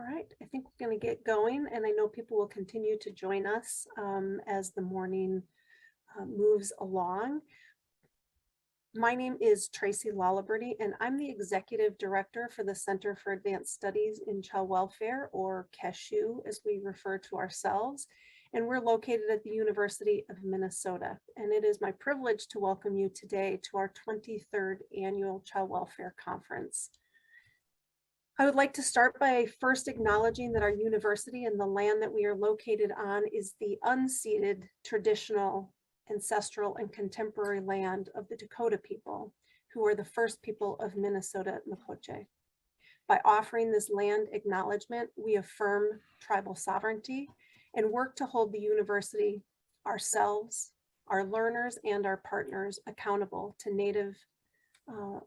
All right, I think we're going to get going, and I know people will continue to join us as the morning moves along. My name is Tracy Laliberty, and I'm the Executive Director for the Center for Advanced Studies in Child Welfare, or CASCW, as we refer to ourselves. And we're located at the University of Minnesota. And it is my privilege to welcome you today to our 23rd Annual Child Welfare Conference. I would like to start by first acknowledging that our university and the land that we are located on is the unceded, traditional, ancestral, and contemporary land of the Dakota people, who are the first people of Minnesota Makoche. By offering this land acknowledgement, we affirm tribal sovereignty and work to hold the university, ourselves, our learners, and our partners accountable to Native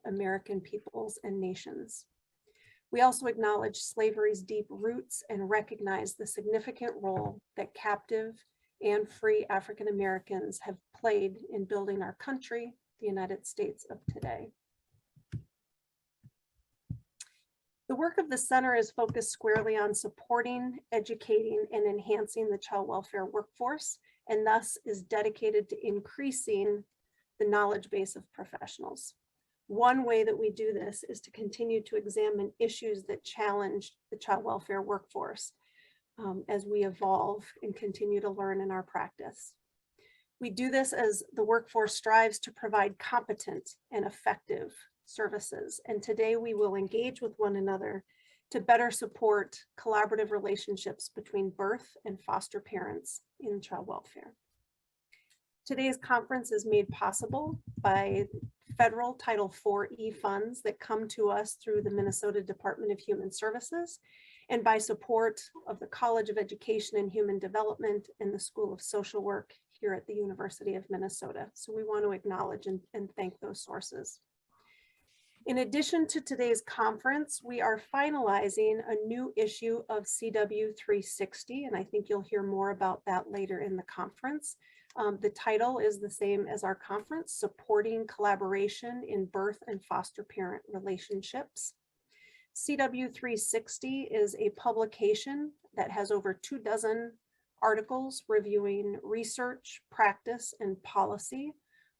American peoples and nations. We also acknowledge slavery's deep roots and recognize the significant role that captive and free African Americans have played in building our country, the United States of today. The work of the center is focused squarely on supporting, educating, and enhancing the child welfare workforce, and thus is dedicated to increasing the knowledge base of professionals. One way that we do this is to continue to examine issues that challenge the child welfare workforce as we evolve and continue to learn in our practice. We do this as the workforce strives to provide competent and effective services. And today we will engage with one another to better support collaborative relationships between birth and foster parents in child welfare. Today's conference is made possible by federal Title IV funds that come to us through the Minnesota Department of Human Services, and by support of the College of Education and Human Development and the School of Social Work here at the University of Minnesota. So we want to acknowledge and thank those sources. In addition to today's conference, we are finalizing a new issue of CW 360, and I think you'll hear more about that later in the conference. The title is the same as our conference, Supporting Collaboration in Birth and Foster Parent Relationships. CW 360 is a publication that has over 24 articles reviewing research, practice, and policy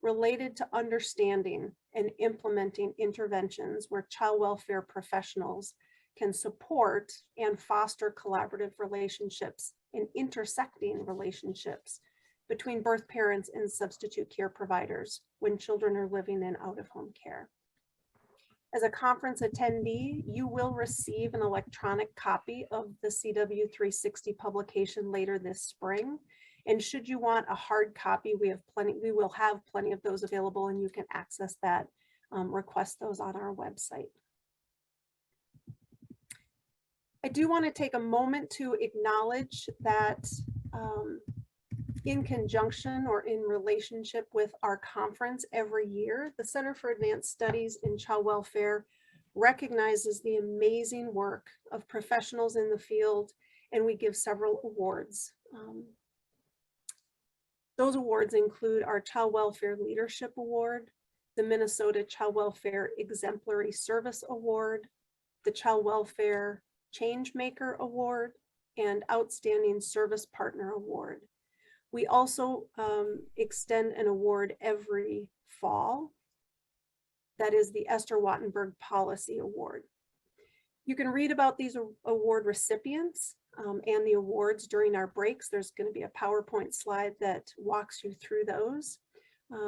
related to understanding and implementing interventions where child welfare professionals can support and foster collaborative relationships and intersecting relationships between birth parents and substitute care providers when children are living in out-of-home care. As a conference attendee, you will receive an electronic copy of the CW 360 publication later this spring. And should you want a hard copy, we will have plenty of those available, and you can access that, request those on our website. I do want to take a moment to acknowledge that in conjunction or in relationship with our conference every year, the Center for Advanced Studies in Child Welfare recognizes the amazing work of professionals in the field, and we give several awards. Those awards include our Child Welfare Leadership Award, the Minnesota Child Welfare Exemplary Service Award, the Child Welfare Changemaker Award, and Outstanding Service Partner Award. We also extend an award every fall. That is the Esther Wattenberg Policy Award. You can read about these award recipients and the awards during our breaks. There's going to be a PowerPoint slide that walks you through those.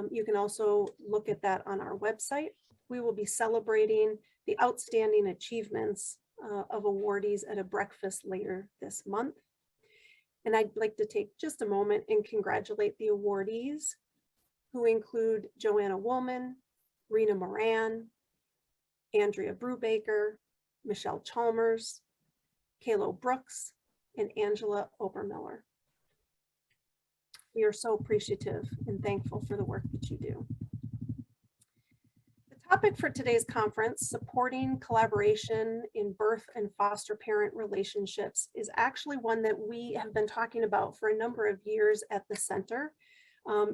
You can also look at that on our website. We will be celebrating the outstanding achievements of awardees at a breakfast later this month. And I'd like to take just a moment and congratulate the awardees, who include Joanna Woolman, Rena Moran, Andrea Brubaker, Michelle Chalmers, Kaylo Brooks, and Angela Obermiller. We are so appreciative and thankful for the work that you do. The topic for today's conference, Supporting Collaboration in Birth and Foster Parent Relationships, is actually one that we have been talking about for a number of years at the center,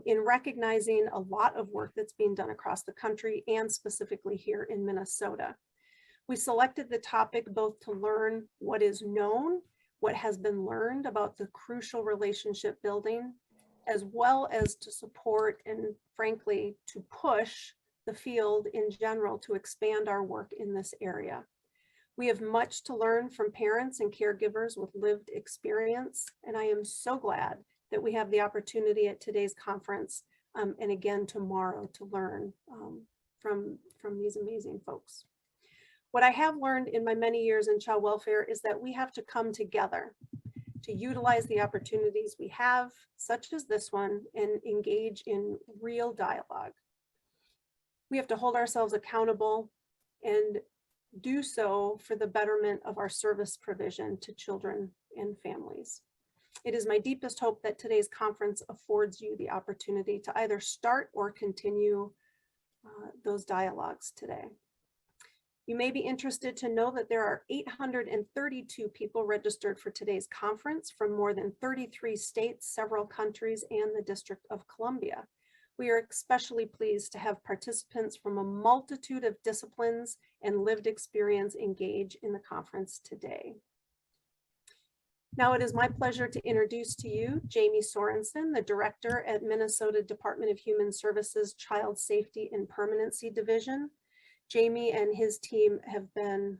in recognizing a lot of work that's being done across the country and specifically here in Minnesota. We selected the topic both to learn what is known, what has been learned about the crucial relationship building, as well as to support and frankly, to push the field in general to expand our work in this area. We have much to learn from parents and caregivers with lived experience, and I am so glad that we have the opportunity at today's conference and again tomorrow to learn from these amazing folks. What I have learned in my many years in child welfare is that we have to come together to utilize the opportunities we have, such as this one, and engage in real dialogue. We have to hold ourselves accountable and do so for the betterment of our service provision to children and families. It is my deepest hope that today's conference affords you the opportunity to either start or continue those dialogues today. You may be interested to know that there are 832 people registered for today's conference from more than 33 states, several countries, and the District of Columbia. We are especially pleased to have participants from a multitude of disciplines and lived experience engage in the conference today. Now it is my pleasure to introduce to you Jamie Sorensen, the Director at Minnesota Department of Human Services Child Safety and Permanency Division. Jamie and his team have been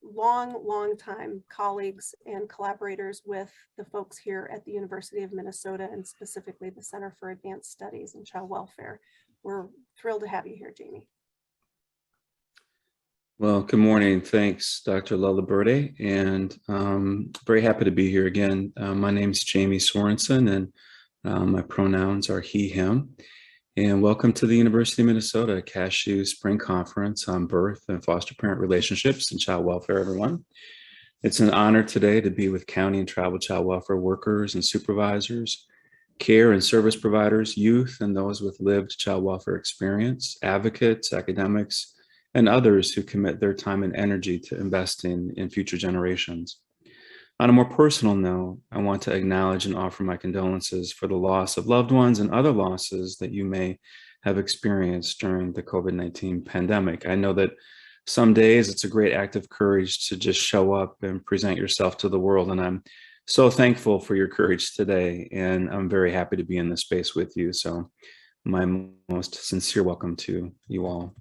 long time colleagues and collaborators with the folks here at the University of Minnesota and specifically the Center for Advanced Studies in Child Welfare. We're thrilled to have you here, Jamie. Well, good morning. Thanks, Dr. Lullaberde, and very happy to be here again. My name is Jamie Sorensen, and my pronouns are he, him. And welcome to the University of Minnesota CASCW Spring Conference on Birth and Foster Parent Relationships and Child Welfare, everyone. It's an honor today to be with county and tribal child welfare workers and supervisors, care and service providers, youth, and those with lived child welfare experience, advocates, academics, and others who commit their time and energy to investing in future generations. On a more personal note, I want to acknowledge and offer my condolences for the loss of loved ones and other losses that you may have experienced during the COVID-19 pandemic. I know that some days it's a great act of courage to just show up and present yourself to the world, and I'm so thankful for your courage today, and I'm very happy to be in this space with you. So my most sincere welcome to you all.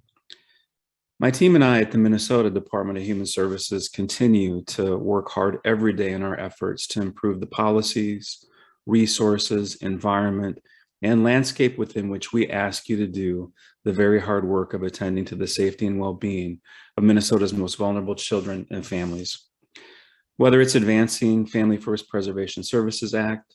My team and I at the Minnesota Department of Human Services continue to work hard every day in our efforts to improve the policies, resources, environment, and landscape within which we ask you to do the very hard work of attending to the safety and well-being of Minnesota's most vulnerable children and families. Whether it's advancing Family First Preservation Services Act,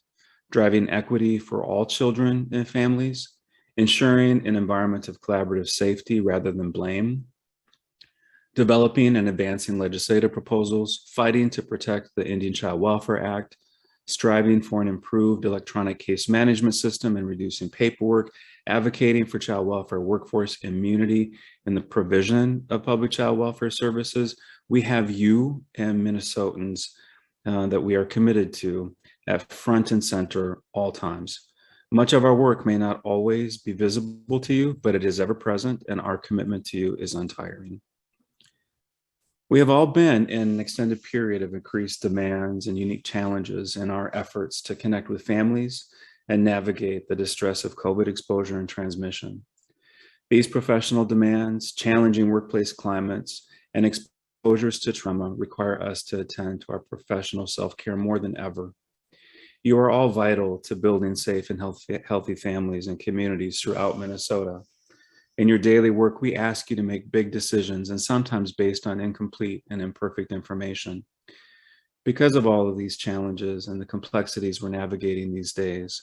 driving equity for all children and families, ensuring an environment of collaborative safety rather than blame, developing and advancing legislative proposals, fighting to protect the Indian Child Welfare Act, striving for an improved electronic case management system and reducing paperwork, advocating for child welfare workforce immunity in the provision of public child welfare services. We have you and Minnesotans that we are committed to at front and center all times. Much of our work may not always be visible to you, but it is ever present, and our commitment to you is untiring. We have all been in an extended period of increased demands and unique challenges in our efforts to connect with families and navigate the distress of COVID exposure and transmission. These professional demands, challenging workplace climates, and exposures to trauma require us to attend to our professional self-care more than ever. You are all vital to building safe and healthy families and communities throughout Minnesota. In your daily work, we ask you to make big decisions, and sometimes based on incomplete and imperfect information. Because of all of these challenges and the complexities we're navigating these days,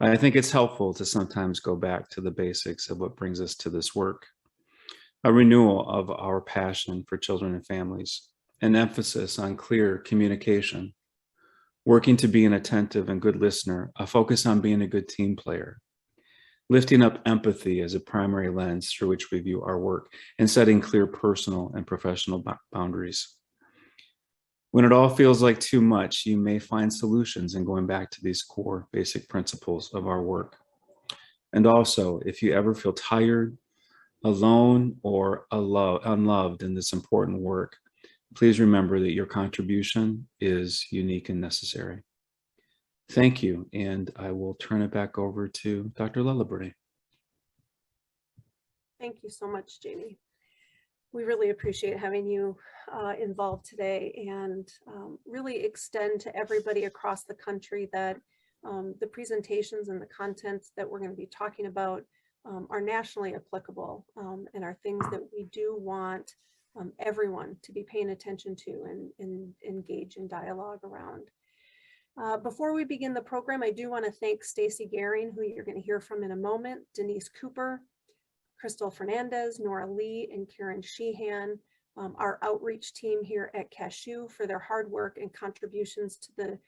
I think it's helpful to sometimes go back to the basics of what brings us to this work. A renewal of our passion for children and families, an emphasis on clear communication, working to be an attentive and good listener, a focus on being a good team player, lifting up empathy as a primary lens through which we view our work, and setting clear personal and professional boundaries. When it all feels like too much, you may find solutions in going back to these core basic principles of our work. And also, if you ever feel tired, alone or unloved in this important work, please remember that your contribution is unique and necessary. Thank you, and I will turn it back over to Dr. Lilliberte. Thank you so much, Jamie. We really appreciate having you involved today, and really extend to everybody across the country that the presentations and the content that we're going to be talking about are nationally applicable, and are things that we do want everyone to be paying attention to and engage in dialogue around. Before we begin the program, I do want to thank Stacy Gehring, who you're going to hear from in a moment, Denise Cooper, Crystal Fernandez, Nora Lee, and Karen Sheehan, our outreach team here at CASCW, for their hard work and contributions to the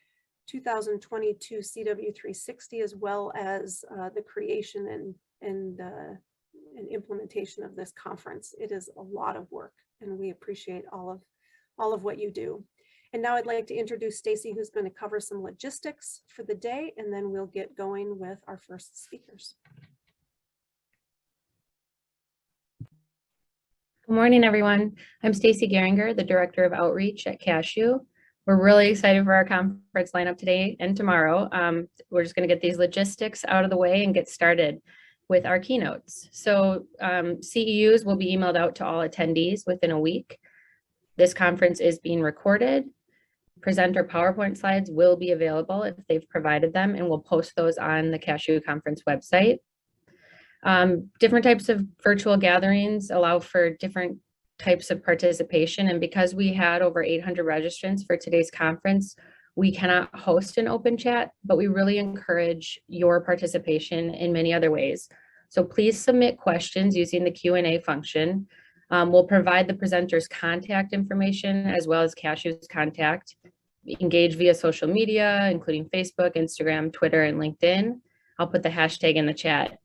2022 CW360, as well as the creation and implementation of this conference. It is a lot of work, and we appreciate all of what you do. And now I'd like to introduce Stacy, who's going to cover some logistics for the day, and then we'll get going with our first speakers. Good morning, everyone. I'm Stacy Gehringer, the Director of Outreach at CASCW. We're really excited for our conference lineup today and tomorrow. We're just going to get these logistics out of the way and get started with our keynotes. So CEUs will be emailed out to all attendees within a week. This conference is being recorded. Presenter PowerPoint slides will be available if they've provided them, and we'll post those on the CASCW conference website. Different types of virtual gatherings allow for different types of participation. And because we had over 800 registrants for today's conference, we cannot host an open chat, but we really encourage your participation in many other ways. So please submit questions using the Q&A function. We'll provide the presenter's contact information as well as CASCW's contact. Engage via social media, including Facebook, Instagram, Twitter, and LinkedIn. I'll put the hashtag in the chat.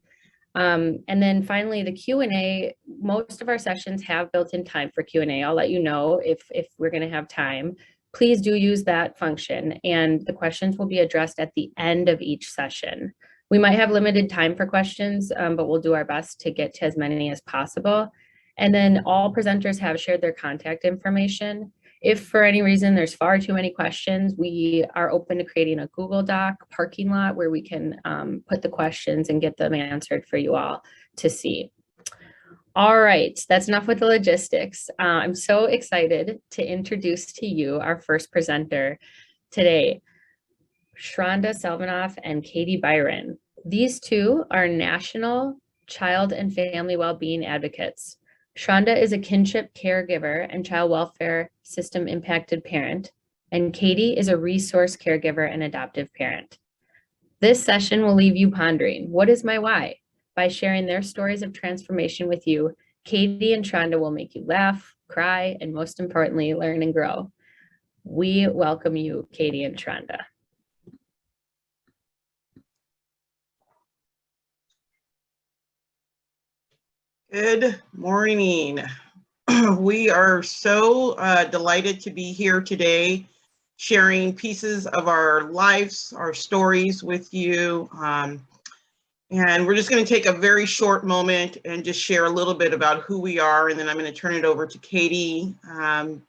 And then finally, the Q&A, most of our sessions have built-in time for Q&A. I'll let you know if we're going to have time. Please do use that function, and the questions will be addressed at the end of each session. We might have limited time for questions, but we'll do our best to get to as many as possible. And then all presenters have shared their contact information. If for any reason there's far too many questions, we are open to creating a Google Doc parking lot where we can put the questions and get them answered for you all to see. All right, that's enough with the logistics. I'm so excited to introduce to you our first presenter today, Shrounda Selivanoff and Katie Biron. These two are national child and family well-being advocates. Sharonda is a kinship caregiver and child welfare system impacted parent, and Katie is a resource caregiver and adoptive parent. This session will leave you pondering, what is my why? By sharing their stories of transformation with you, Katie and Sharonda will make you laugh, cry, and most importantly, learn and grow. We welcome you, Katie and Sharonda. Good morning. We are so delighted to be here today, sharing pieces of our lives, our stories with you. And we're just going to take a very short moment and just share a little bit about who we are, and then I'm going to turn it over to Katie.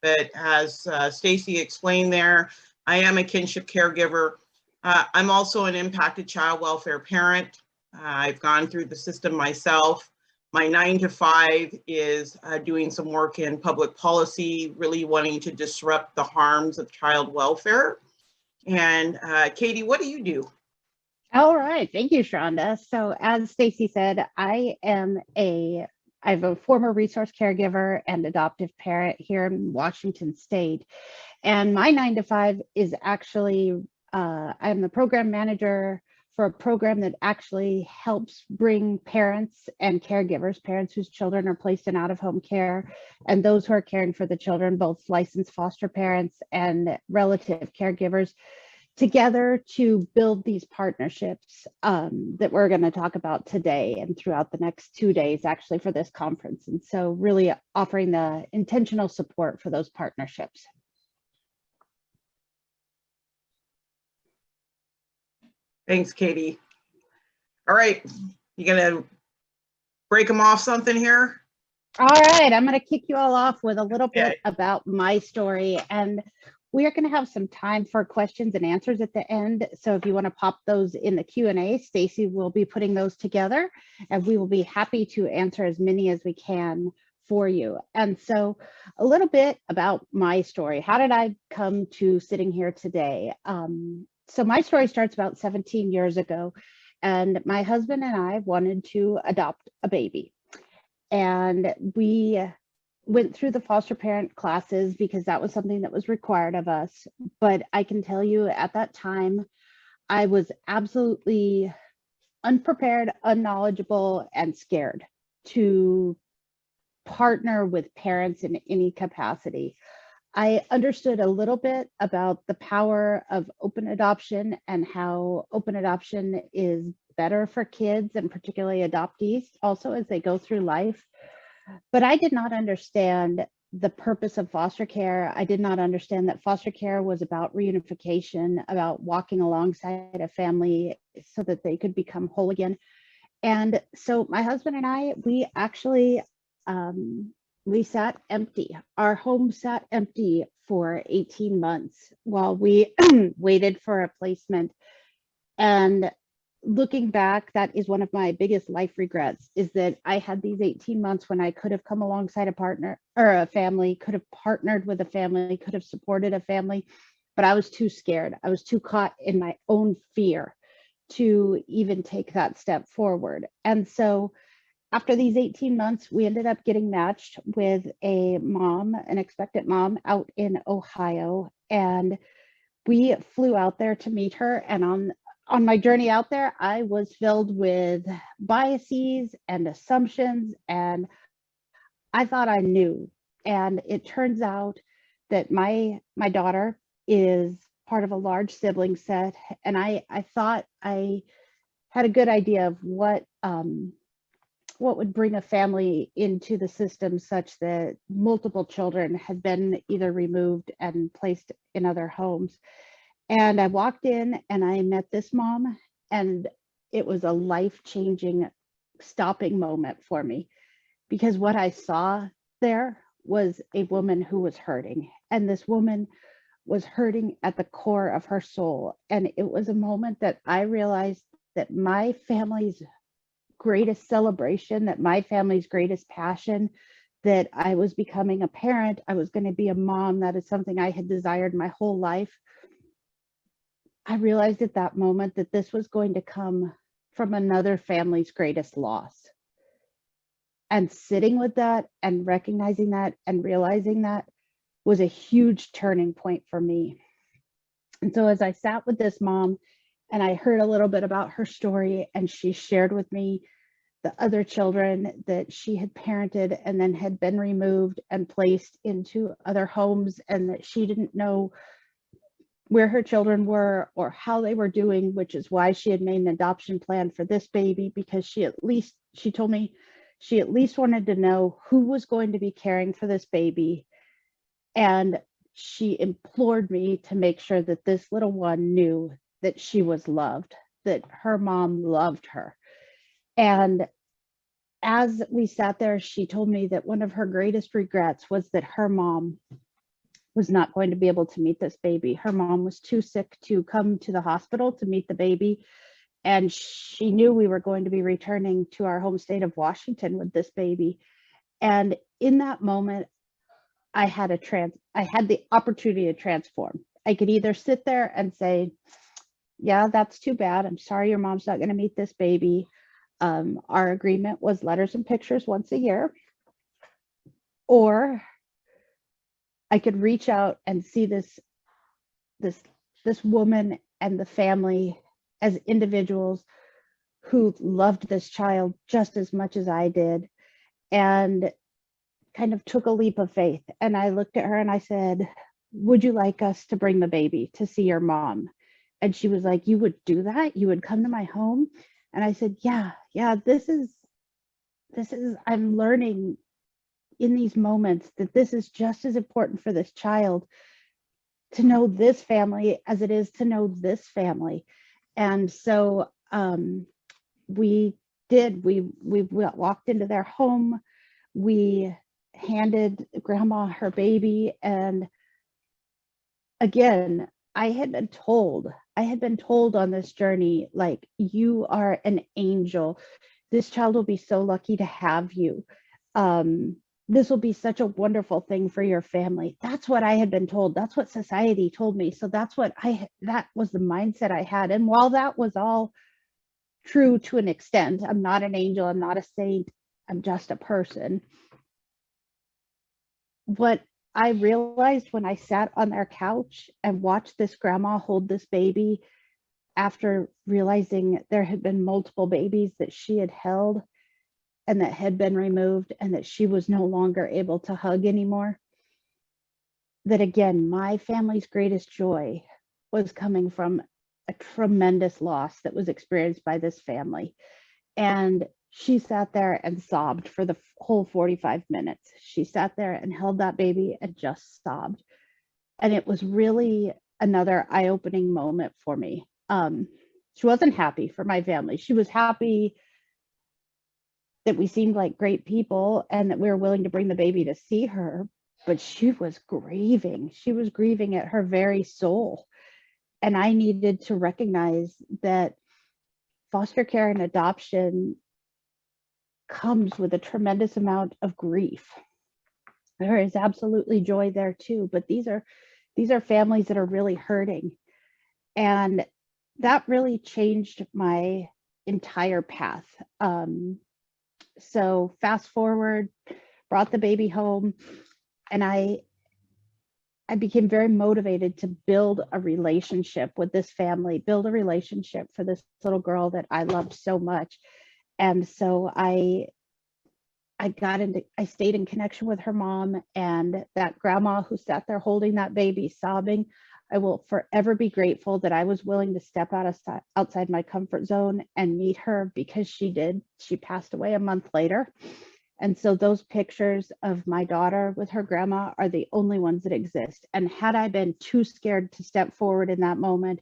But as Stacy explained there, I am a kinship caregiver. I'm also an impacted child welfare parent. I've gone through the system myself. My 9-to-5 is doing some work in public policy, really wanting to disrupt the harms of child welfare. And Katie, what do you do? All right, thank you, Sharonda. So as Stacy said, I'm a former resource caregiver and adoptive parent here in Washington State. And my 9-to-5 is actually, I'm the program manager for a program that actually helps bring parents and caregivers, parents whose children are placed in out-of-home care, and those who are caring for the children, both licensed foster parents and relative caregivers, together to build these partnerships that we're going to talk about today and throughout the next 2 days, actually, for this conference. And so really offering the intentional support for those partnerships. Thanks, Katie. All right, you're gonna break them off something here? All right, I'm going to kick you all off with a little Okay. bit about my story, and we are going to have some time for questions and answers at the end. So if you want to pop those in the Q&A, Stacy will be putting those together, and we will be happy to answer as many as we can for you. And so a little bit about my story. How did I come to sitting here today? So my story starts about 17 years ago, and my husband and I wanted to adopt a baby. And we went through the foster parent classes because that was something that was required of us. But I can tell you at that time, I was absolutely unprepared, unknowledgeable, and scared to partner with parents in any capacity. I understood a little bit about the power of open adoption and how open adoption is better for kids and particularly adoptees also as they go through life. But I did not understand the purpose of foster care. I did not understand that foster care was about reunification, about walking alongside a family so that they could become whole again. And so my husband and I, we actually, we sat empty. Our home sat empty for 18 months while we waited for a placement. And looking back, that is one of my biggest life regrets, is that I had these 18 months when I could have come alongside a partner or a family, could have partnered with a family, could have supported a family, but I was too scared. I was too caught in my own fear to even take that step forward. And so after these 18 months, we ended up getting matched with a mom, an expectant mom out in Ohio. And we flew out there to meet her. And on my journey out there, I was filled with biases and assumptions, and I thought I knew. And it turns out that my daughter is part of a large sibling set, and I thought I had a good idea of what would bring a family into the system such that multiple children had been either removed and placed in other homes. And I walked in and I met this mom, and it was a life-changing stopping moment for me, because what I saw there was a woman who was hurting, and this woman was hurting at the core of her soul. And it was a moment that I realized that my family's greatest celebration, that my family's greatest passion, that I was becoming a parent, I was going to be a mom. That is something I had desired my whole life. I realized at that moment that this was going to come from another family's greatest loss. And sitting with that and recognizing that and realizing that was a huge turning point for me. And so as I sat with this mom and I heard a little bit about her story, and she shared with me the other children that she had parented and then had been removed and placed into other homes, and that she didn't know where her children were or how they were doing, which is why she had made an adoption plan for this baby, because she told me she at least wanted to know who was going to be caring for this baby. And she implored me to make sure that this little one knew that she was loved, that her mom loved her. And as we sat there, she told me that one of her greatest regrets was that her mom was not going to be able to meet this baby. Her mom was too sick to come to the hospital to meet the baby. And she knew we were going to be returning to our home state of Washington with this baby. And in that moment, I had the opportunity to transform. I could either sit there and say, yeah, that's too bad. I'm sorry your mom's not going to meet this baby. Our agreement was letters and pictures once a year. Or I could reach out and see this woman and the family as individuals who loved this child just as much as I did, and kind of took a leap of faith. And I looked at her and I said, would you like us to bring the baby to see your mom? And she was like, you would do that? You would come to my home? And I said, yeah, this is, I'm learning in these moments that this is just as important for this child to know this family as it is to know this family. And so we did. We walked into their home. We handed grandma her baby. And again, I had been told on this journey, like, you are an angel. This child will be so lucky to have you. This will be such a wonderful thing for your family. That's what I had been told. That's what society told me. So that was the mindset I had. And while that was all true to an extent, I'm not an angel, I'm not a saint, I'm just a person. What I realized when I sat on their couch and watched this grandma hold this baby, after realizing there had been multiple babies that she had held and that had been removed and that she was no longer able to hug anymore, that again, my family's greatest joy was coming from a tremendous loss that was experienced by this family. And she sat there and sobbed for the whole 45 minutes. She sat there and held that baby and just sobbed. And it was really another eye-opening moment for me. She wasn't happy for my family. She was happy that we seemed like great people and that we were willing to bring the baby to see her, but she was grieving. She was grieving at her very soul. And I needed to recognize that foster care and adoption comes with a tremendous amount of grief. There is absolutely joy there too, but these are families that are really hurting. And that really changed my entire path. So fast forward, brought the baby home, and I became very motivated to build a relationship with this family, build a relationship for this little girl that I loved so much. And so I stayed in connection with her mom, and that grandma who sat there holding that baby sobbing. I will forever be grateful that I was willing to step outside my comfort zone and meet her, because she did. She passed away a month later. And so those pictures of my daughter with her grandma are the only ones that exist. And had I been too scared to step forward in that moment,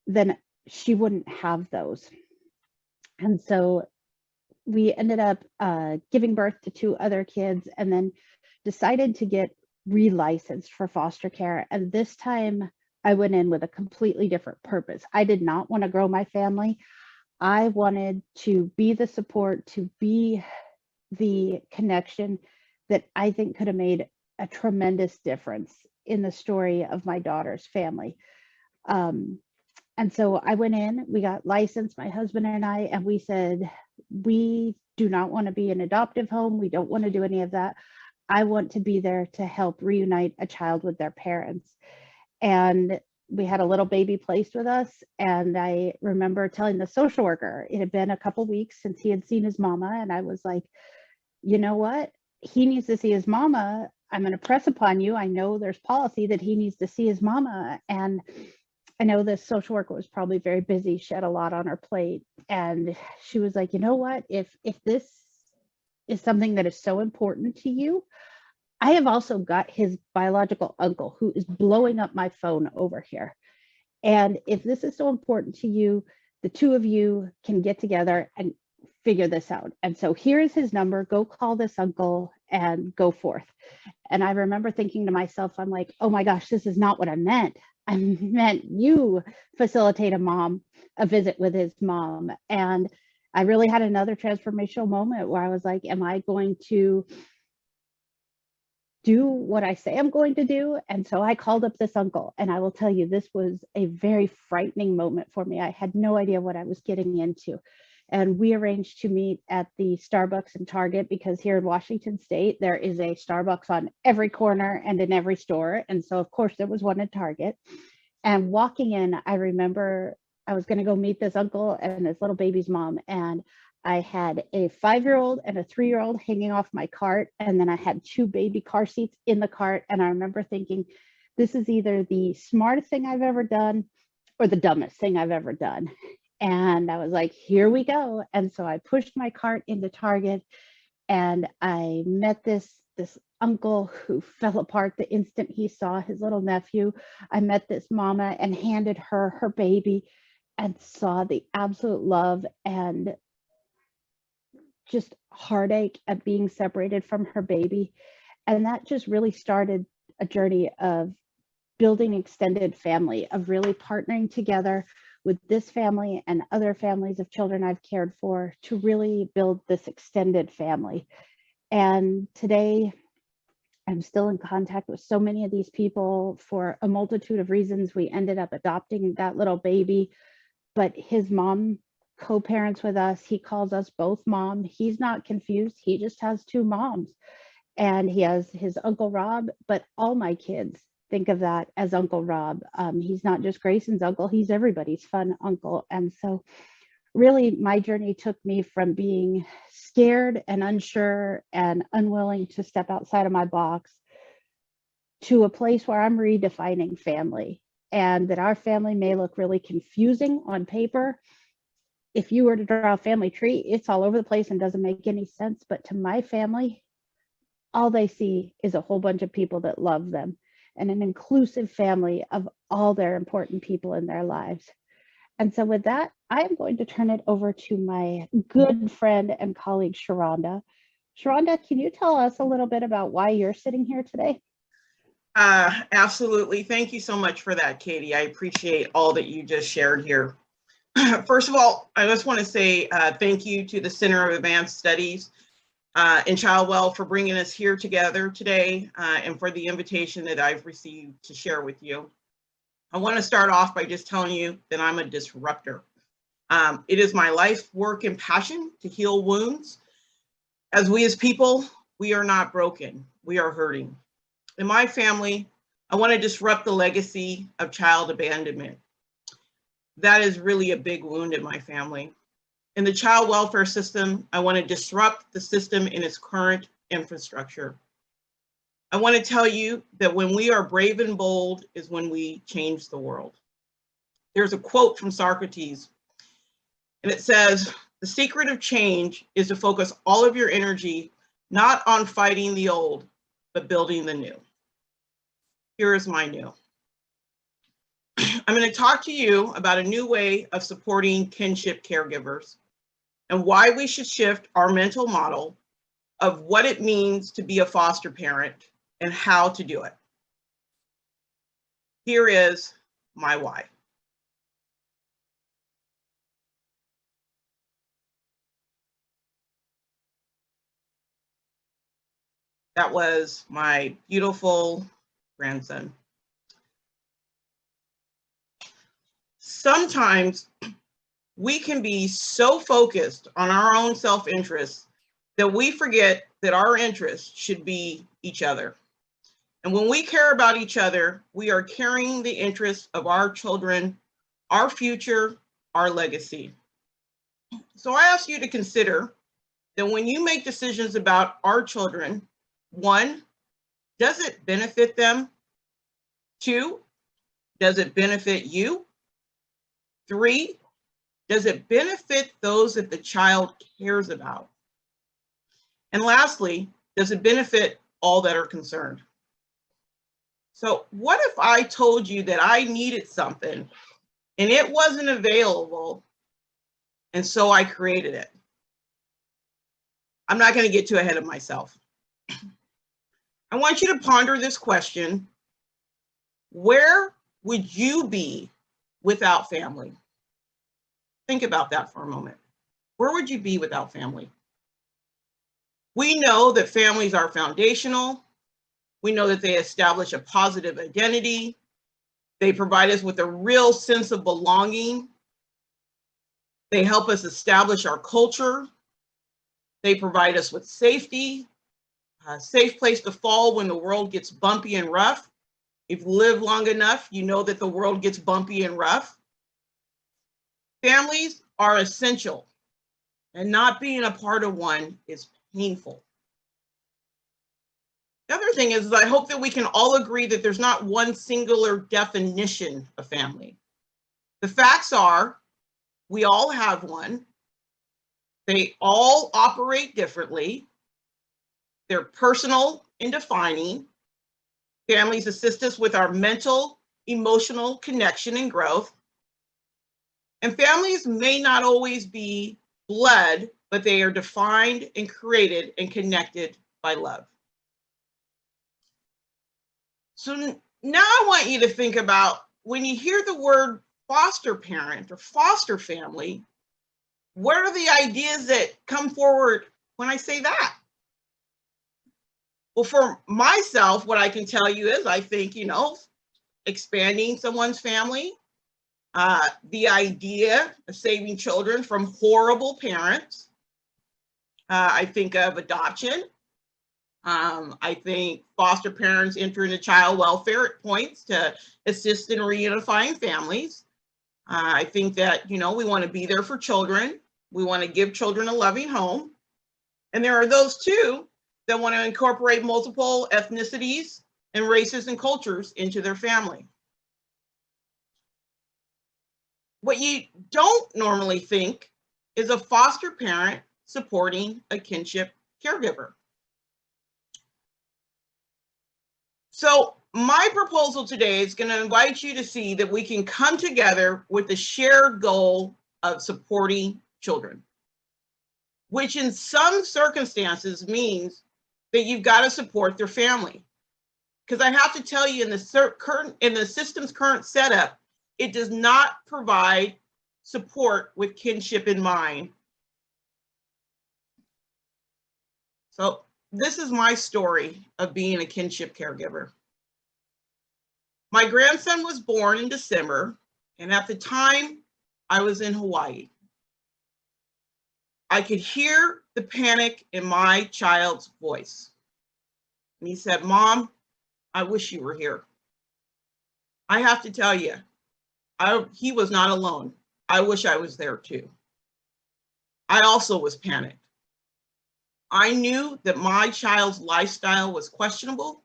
then she wouldn't have those. And so we ended up giving birth to 2 other kids, and then decided to get relicensed for foster care. And this time I went in with a completely different purpose. I did not want to grow my family. I wanted to be the support, to be the connection that I think could have made a tremendous difference in the story of my daughter's family. And so I went in, we got licensed, my husband and I, and we said, we do not want to be an adoptive home. We don't want to do any of that. I want to be there to help reunite a child with their parents. And we had a little baby placed with us. And I remember telling the social worker, it had been a couple weeks since he had seen his mama. And I was like, you know what? He needs to see his mama. I'm going to press upon you. I know there's policy that he needs to see his mama. And I know this social worker was probably very busy. She had a lot on her plate. And she was like, you know what? If this is something that is so important to you, I have also got his biological uncle who is blowing up my phone over here. And if this is so important to you, the 2 of you can get together and figure this out. And so here is his number. Go call this uncle and go forth. And I remember thinking to myself, I'm like, oh my gosh, this is not what I meant. I meant you facilitate a visit with his mom. And I really had another transformational moment where I was like, am I going to do what I say I'm going to do? And so I called up this uncle, and I will tell you, this was a very frightening moment for me. I had no idea what I was getting into. And we arranged to meet at the Starbucks and Target, because here in Washington State, there is a Starbucks on every corner and in every store. And so of course there was one at Target. And walking in, I remember I was going to go meet this uncle and this little baby's mom. And I had a 5-year-old and a 3-year-old hanging off my cart. And then I had 2 baby car seats in the cart. And I remember thinking, this is either the smartest thing I've ever done or the dumbest thing I've ever done. And I was like, here we go. And so I pushed my cart into Target, and I met this uncle who fell apart the instant he saw his little nephew. I met this mama and handed her baby, and saw the absolute love and just heartache at being separated from her baby. And that just really started a journey of building extended family, of really partnering together with this family and other families of children I've cared for to really build this extended family. And today, I'm still in contact with so many of these people for a multitude of reasons. We ended up adopting that little baby, but his mom co-parents with us. He calls us both mom. He's not confused. He just has two moms. And he has his Uncle Rob, but all my kids think of that as Uncle Rob. He's not just Grayson's uncle, he's everybody's fun uncle. And so really my journey took me from being scared and unsure and unwilling to step outside of my box to a place where I'm redefining family, and that our family may look really confusing on paper. If you were to draw a family tree, it's all over the place and doesn't make any sense. But to my family, all they see is a whole bunch of people that love them and an inclusive family of all their important people in their lives. And so with that, I'm going to turn it over to my good friend and colleague, Sharonda. Sharonda, can you tell us a little bit about why you're sitting here today? Absolutely. Thank you so much for that, Katie. I appreciate all that you just shared here. First of all, I just want to say thank you to the Center of Advanced Studies in Child Well for bringing us here together today and for the invitation that I've received to share with you. I want to start off by just telling you that I'm a disruptor. It is my life, work, and passion to heal wounds. As we as people, we are not broken, we are hurting. In my family, I want to disrupt the legacy of child abandonment. That is really a big wound in my family. In the child welfare system, I want to disrupt the system in its current infrastructure. I want to tell you that when we are brave and bold is when we change the world. There's a quote from Socrates, and it says, "The secret of change is to focus all of your energy not on fighting the old, but building the new." Here is my new. I'm going to talk to you about a new way of supporting kinship caregivers and why we should shift our mental model of what it means to be a foster parent and how to do it. Here is my why. That was my beautiful grandson. Sometimes we can be so focused on our own self-interest that we forget that our interests should be each other. And when we care about each other, we are carrying the interests of our children, our future, our legacy. So I ask you to consider that when you make decisions about our children, 1, does it benefit them? 2, does it benefit you? 3, does it benefit those that the child cares about? And lastly, does it benefit all that are concerned? So what if I told you that I needed something and it wasn't available, and so I created it? I'm not going to get too ahead of myself. I want you to ponder this question: where would you be without family? Think about that for a moment. Where would you be without family? We know that families are foundational. We know that they establish a positive identity. They provide us with a real sense of belonging. They help us establish our culture. They provide us with safety, a safe place to fall when the world gets bumpy and rough. If you live long enough, you know that the world gets bumpy and rough. Families are essential, and not being a part of one is painful. The other thing is I hope that we can all agree that there's not one singular definition of family. The facts are, we all have one. They all operate differently. They're personal and defining. Families assist us with our mental, emotional connection and growth. And families may not always be blood, but they are defined and created and connected by love. So now I want you to think about when you hear the word foster parent or foster family, what are the ideas that come forward when I say that? Well, for myself, what I can tell you is I think, expanding someone's family, the idea of saving children from horrible parents. I think of adoption. I think foster parents enter into child welfare at points to assist in reunifying families. I think that, we want to be there for children. We want to give children a loving home. And there are those too that want to incorporate multiple ethnicities and races and cultures into their family. What you don't normally think is a foster parent supporting a kinship caregiver. So my proposal today is going to invite you to see that we can come together with the shared goal of supporting children, which in some circumstances means that you've got to support their family. Because I have to tell you, in the system's current setup, it does not provide support with kinship in mind. So this is my story of being a kinship caregiver. My grandson was born in December, and at the time, I was in Hawaii. I could hear the panic in my child's voice. And he said, "Mom, I wish you were here." I have to tell you, he was not alone. I wish I was there too. I also was panicked. I knew that my child's lifestyle was questionable.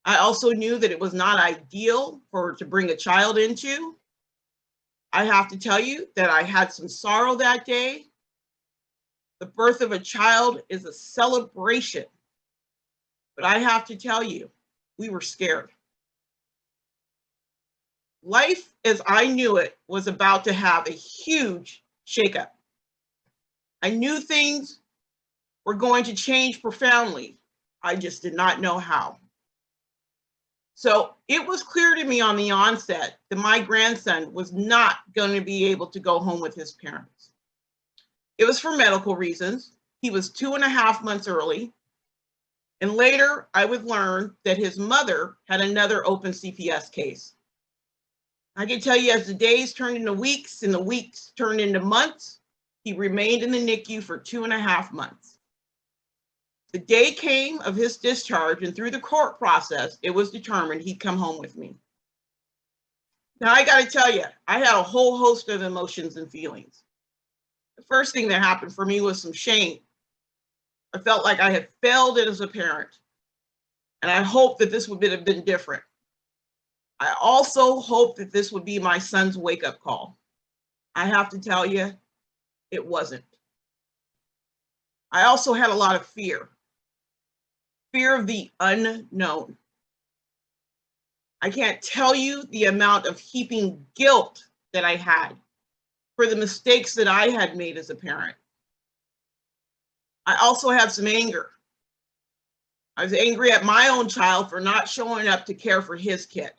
I also knew that it was not ideal to bring a child into. I have to tell you that I had some sorrow that day. The birth of a child is a celebration. But I have to tell you, we were scared. Life as I knew it was about to have a huge shakeup. I knew things were going to change profoundly. I just did not know how. So it was clear to me on the onset that my grandson was not going to be able to go home with his parents. It was for medical reasons. He was 2.5 months early. And later I would learn that his mother had another open CPS case. I can tell you, as the days turned into weeks and the weeks turned into months, he remained in the NICU for 2.5 months. The day came of his discharge, and through the court process, it was determined he'd come home with me. Now, I got to tell you, I had a whole host of emotions and feelings. The first thing that happened for me was some shame. I felt like I had failed as a parent, and I hoped that this would have been different. I also hoped that this would be my son's wake-up call. I have to tell you, it wasn't. I also had a lot of fear of the unknown. I can't tell you the amount of heaping guilt that I had for the mistakes that I had made as a parent. I also had some anger. I was angry at my own child for not showing up to care for his kid,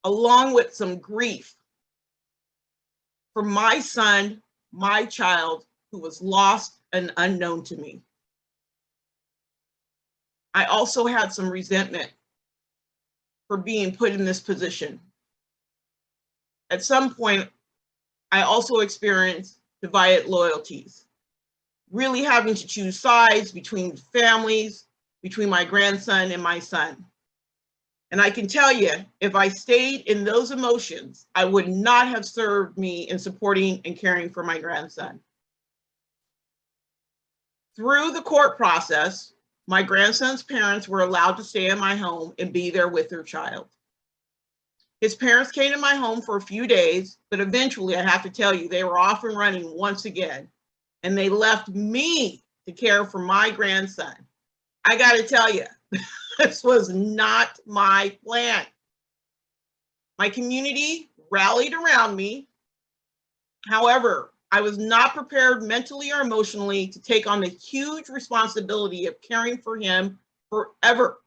along with some grief for my son, my child, who was lost and unknown to me. I also had some resentment for being put in this position. At some point, I also experienced divided loyalties, really having to choose sides between families, between my grandson and my son. And I can tell you, if I stayed in those emotions, I would not have served me in supporting and caring for my grandson. Through the court process, my grandson's parents were allowed to stay in my home and be there with their child. His parents came to my home for a few days, but eventually, I have to tell you, they were off and running once again, and they left me to care for my grandson. I got to tell you, this was not my plan. My community rallied around me. However, I was not prepared mentally or emotionally to take on the huge responsibility of caring for him forever.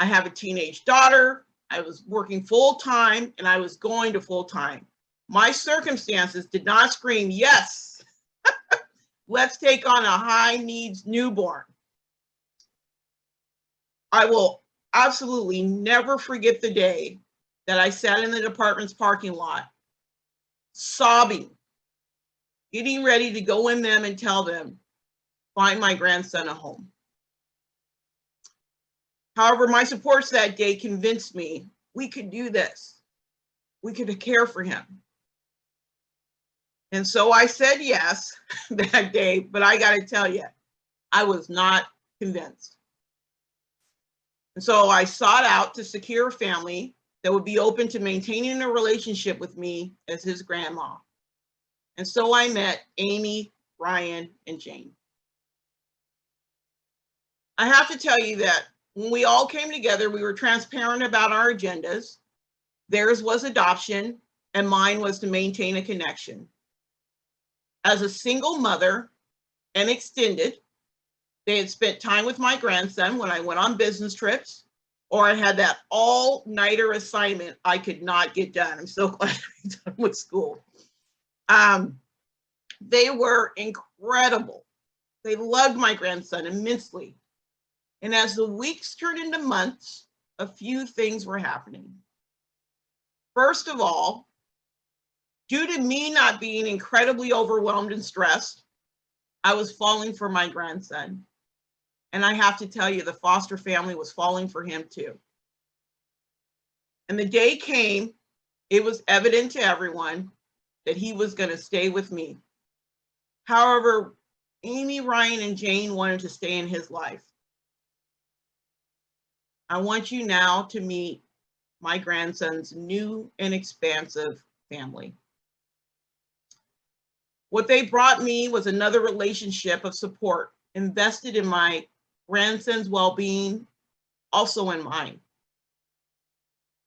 I have a teenage daughter. I was working full time and I was going to full time. My circumstances did not scream, yes, let's take on a high needs newborn. I will absolutely never forget the day that I sat in the department's parking lot, sobbing, getting ready to go in them and tell them, find my grandson a home. However, my supports that day convinced me we could do this. We could care for him. And so I said yes that day, but I got to tell you, I was not convinced. And so I sought out to secure a family that would be open to maintaining a relationship with me as his grandma. And so I met Amy, Ryan, and Jane. I have to tell you that when we all came together, we were transparent about our agendas. Theirs was adoption, and mine was to maintain a connection. As a single mother and extended, they had spent time with my grandson when I went on business trips, or I had that all-nighter assignment I could not get done. I'm so glad I'm done with school. They were incredible. They loved my grandson immensely. And as the weeks turned into months, a few things were happening. First of all, due to me not being incredibly overwhelmed and stressed, I was falling for my grandson. And I have to tell you, the foster family was falling for him too. And the day came, it was evident to everyone that he was going to stay with me. However, Amy, Ryan, and Jane wanted to stay in his life. I want you now to meet my grandson's new and expansive family. What they brought me was another relationship of support invested in my grandson's well-being, also in mine.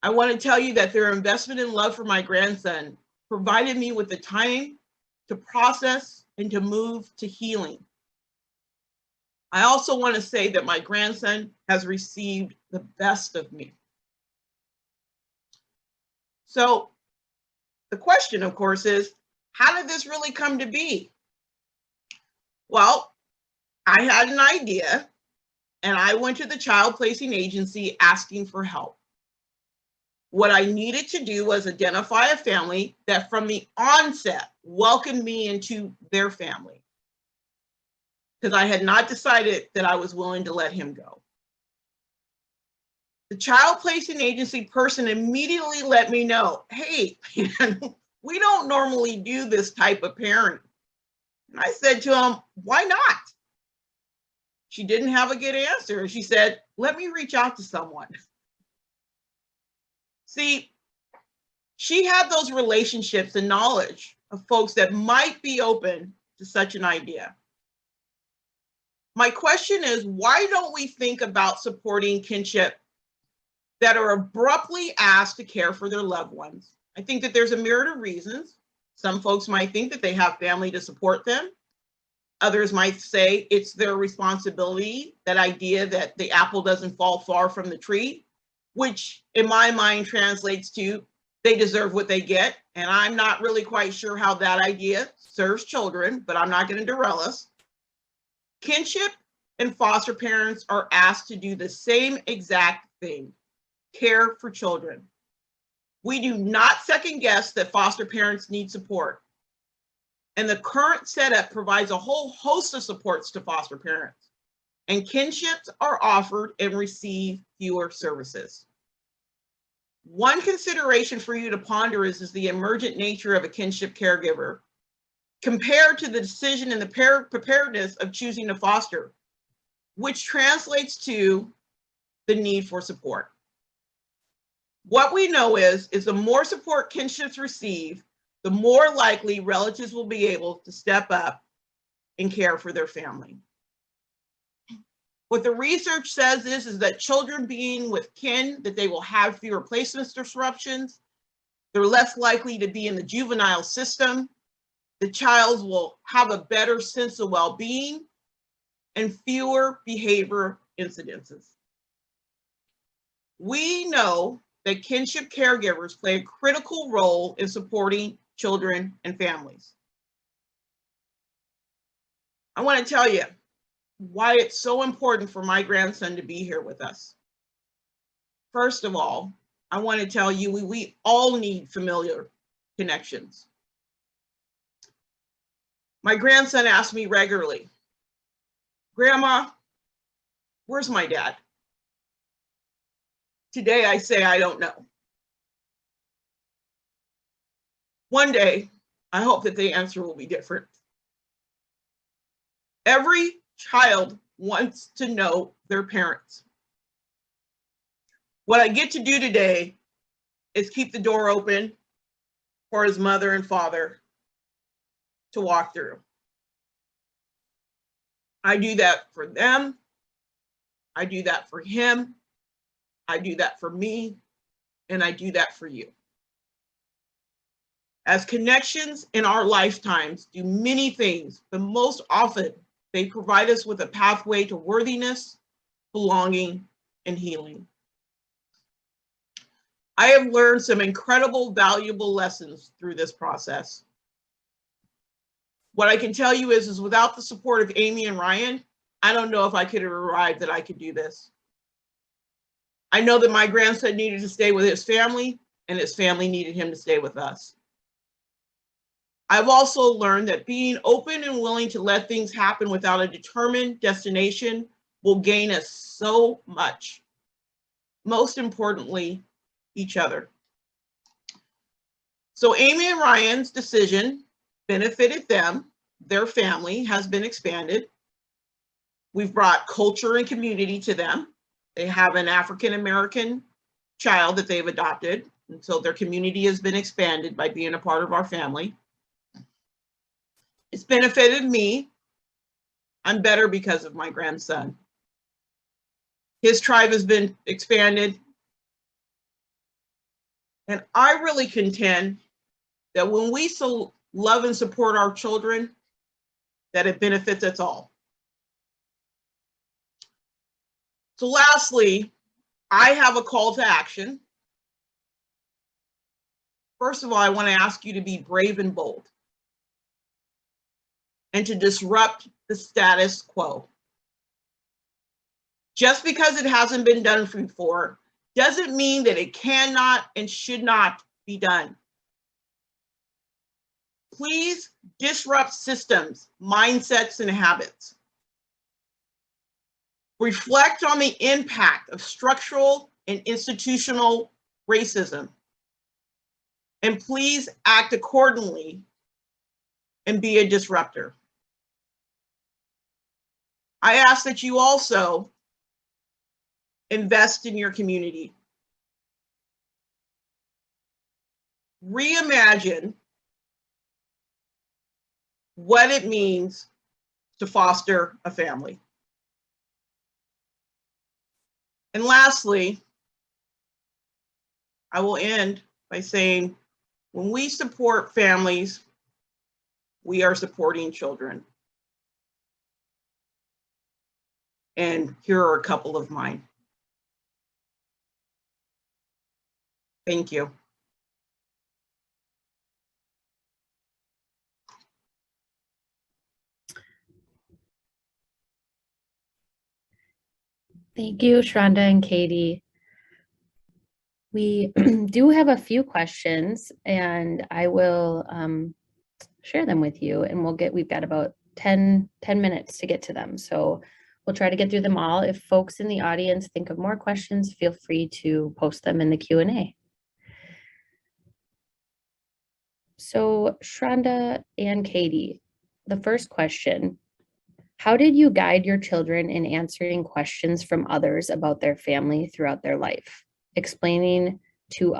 I want to tell you that their investment in love for my grandson provided me with the time to process and to move to healing. I also want to say that my grandson has received the best of me. So the question, of course, is, how did this really come to be? Well, I had an idea and I went to the child placing agency asking for help. What I needed to do was identify a family that from the onset welcomed me into their family, because I had not decided that I was willing to let him go. The child placing agency person immediately let me know, hey, we don't normally do this type of parenting. And I said to him, why not? She didn't have a good answer. She said, let me reach out to someone. See, she had those relationships and knowledge of folks that might be open to such an idea. My question is, why don't we think about supporting kinship that are abruptly asked to care for their loved ones? I think that there's a myriad of reasons. Some folks might think that they have family to support them. Others might say it's their responsibility, that idea that the apple doesn't fall far from the tree, which in my mind translates to they deserve what they get. And I'm not really quite sure how that idea serves children, but I'm not going to derail us. Kinship and foster parents are asked to do the same exact thing, care for children. We do not second guess that foster parents need support. And the current setup provides a whole host of supports to foster parents. And kinships are offered and receive fewer services. One consideration for you to ponder is the emergent nature of a kinship caregiver compared to the decision and the preparedness of choosing to foster, which translates to the need for support. What we know is the more support kinships receive, the more likely relatives will be able to step up and care for their family. What the research says is that children being with kin, that they will have fewer placement disruptions. They're less likely to be in the juvenile system. the child will have a better sense of well-being and fewer behavior incidences. We know that kinship caregivers play a critical role in supporting children and families. I want to tell you why it's so important for my grandson to be here with us. First of all, I want to tell you we all need familiar connections. My grandson asks me regularly, Grandma, where's my dad? Today I say I don't know. One day, I hope that the answer will be different. Every child wants to know their parents. What I get to do today is keep the door open for his mother and father to walk through. I do that for them. I do that for him. I do that for me. And I do that for you. As connections in our lifetimes do many things, but most often they provide us with a pathway to worthiness, belonging, and healing. I have learned some incredible, valuable lessons through this process. What I can tell you is without the support of Amy and Ryan, I don't know if I could have arrived that I could do this. I know that my grandson needed to stay with his family, and his family needed him to stay with us. I've also learned that being open and willing to let things happen without a determined destination will gain us so much. Most importantly, each other. So Amy and Ryan's decision benefited them. Their family has been expanded. We've brought culture and community to them. They have an African-American child that they've adopted, and so their community has been expanded by being a part of our family. It's benefited me. I'm better because of my grandson. His tribe has been expanded. And I really contend that when we so love and support our children, that it benefits us all. So lastly, I have a call to action. First of all, I want to ask you to be brave and bold and to disrupt the status quo. Just because it hasn't been done before doesn't mean that it cannot and should not be done. Please disrupt systems, mindsets, and habits. Reflect on the impact of structural and institutional racism. And please act accordingly and be a disruptor. I ask that you also invest in your community. Reimagine what it means to foster a family. And lastly, I will end by saying, when we support families, we are supporting children. And here are a couple of mine. Thank you. Thank you, Sharonda and Katie. We do have a few questions, and I will share them with you, and we've got about 10 minutes to get to them. So we'll try to get through them all. If folks in the audience think of more questions, feel free to post them in the Q&A. So Sharonda and Katie, the first question, how did you guide your children in answering questions from others about their family throughout their life? Explaining to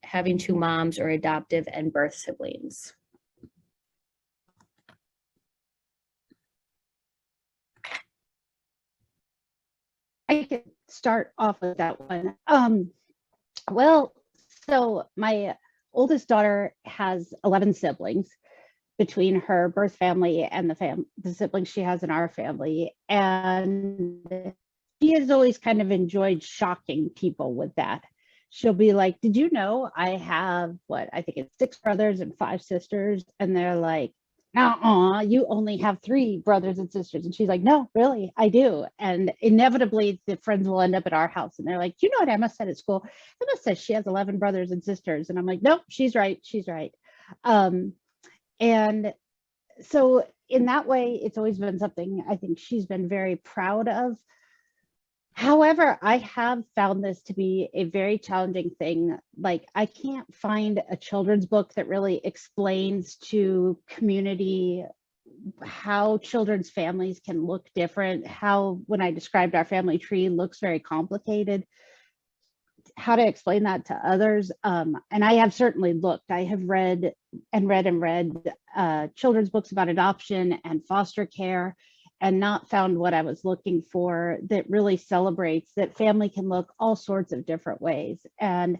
having two moms or adoptive and birth siblings. I could start off with that one. Well, so my oldest daughter has 11 siblings between her birth family and the siblings she has in our family. And she has always kind of enjoyed shocking people with that. She'll be like, did you know I have I think it's 6 brothers and 5 sisters? And they're like, you only have 3 brothers and sisters. And she's like, no, really, I do. And inevitably the friends will end up at our house and they're like, do you know what Emma said at school? Emma says she has 11 brothers and sisters. And I'm like, nope, she's right. She's right. And so in that way, it's always been something I think she's been very proud of. However, I have found this to be a very challenging thing. Like, I can't find a children's book that really explains to community how children's families can look different, how, when I described our family tree, looks very complicated, how to explain that to others. And I have certainly looked. I have read children's books about adoption and foster care, and not found what I was looking for that really celebrates that family can look all sorts of different ways. And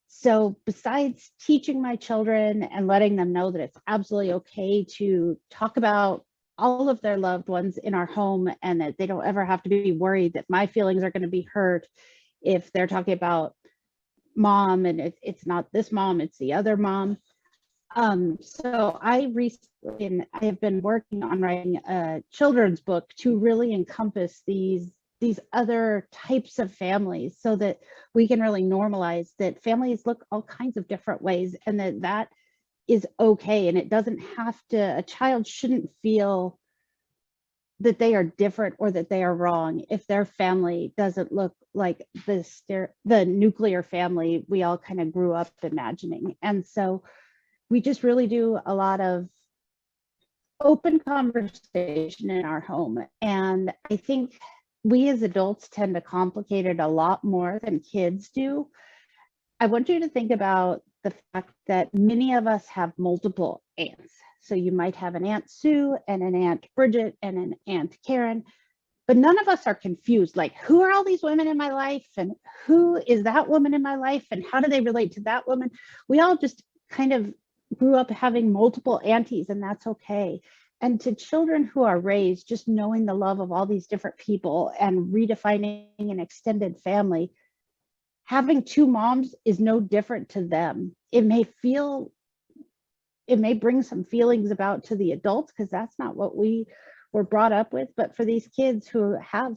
so besides teaching my children and letting them know that it's absolutely okay to talk about all of their loved ones in our home, and that they don't ever have to be worried that my feelings are going to be hurt if they're talking about mom and it's not this mom, it's the other mom. So I have been working on writing a children's book to really encompass these other types of families, so that we can really normalize that families look all kinds of different ways, and that is okay. And it doesn't have to, a child shouldn't feel that they are different or that they are wrong if their family doesn't look like the nuclear family we all kind of grew up imagining. And so we just really do a lot of open conversation in our home. And I think we as adults tend to complicate it a lot more than kids do. I want you to think about the fact that many of us have multiple aunts. So you might have an Aunt Sue and an Aunt Bridget and an Aunt Karen, but none of us are confused. Like, who are all these women in my life? And who is that woman in my life? And how do they relate to that woman? We all just kind of grew up having multiple aunties, and that's okay. And to children who are raised just knowing the love of all these different people and redefining an extended family, having 2 moms is no different to them. It may bring some feelings about to the adults because that's not what we were brought up with. But for these kids who have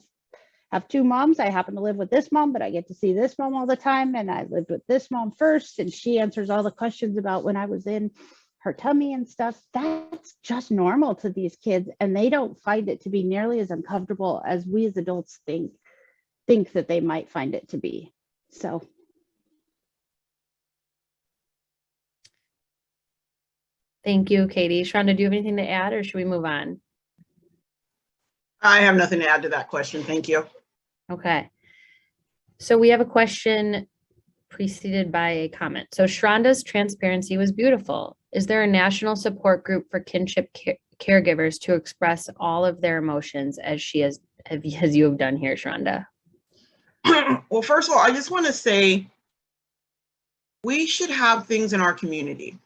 2 moms, I happen to live with this mom, but I get to see this mom all the time. And I lived with this mom first, and she answers all the questions about when I was in her tummy and stuff. That's just normal to these kids, and they don't find it to be nearly as uncomfortable as we as adults think that they might find it to be. So. Thank you, Katie. Sharonda, do you have anything to add, or should we move on? I have nothing to add to that question. Thank you. Okay. So we have a question preceded by a comment. So Sharonda's transparency was beautiful. Is there a national support group for kinship caregivers to express all of their emotions as you have done here, Sharonda? Well, first of all, I just want to say we should have things in our community.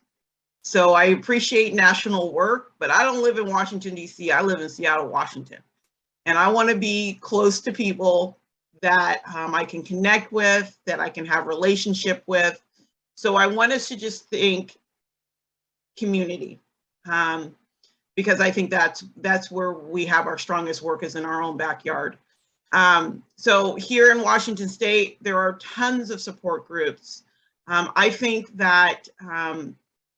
So I appreciate national work, but I don't live in Washington, D.C. I live in Seattle, Washington. And I want to be close to people that I can connect with, that I can have relationship with. So I want us to just think community, because I think that's where we have our strongest work, is in our own backyard. So here in Washington State, there are tons of support groups. I think that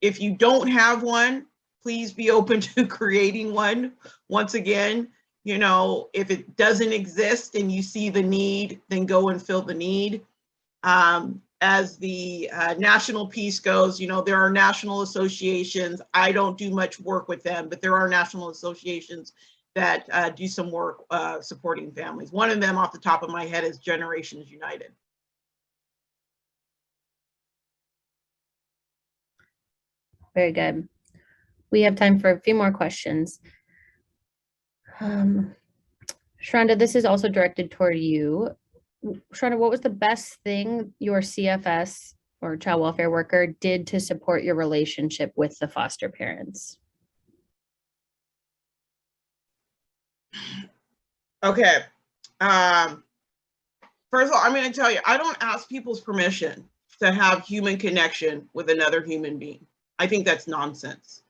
if you don't have one, please be open to creating one. Once again, you know, if it doesn't exist and you see the need, then go and fill the need. As the national piece goes, you know, there are national associations. I don't do much work with them, but there are national associations that do some work supporting families. One of them off the top of my head is Generations United. Very good. We have time for a few more questions. Sharonda, this is also directed toward you. Sharonda, what was the best thing your CFS or child welfare worker did to support your relationship with the foster parents? Okay. First of all, I'm going to tell you, I don't ask people's permission to have human connection with another human being. I think that's nonsense.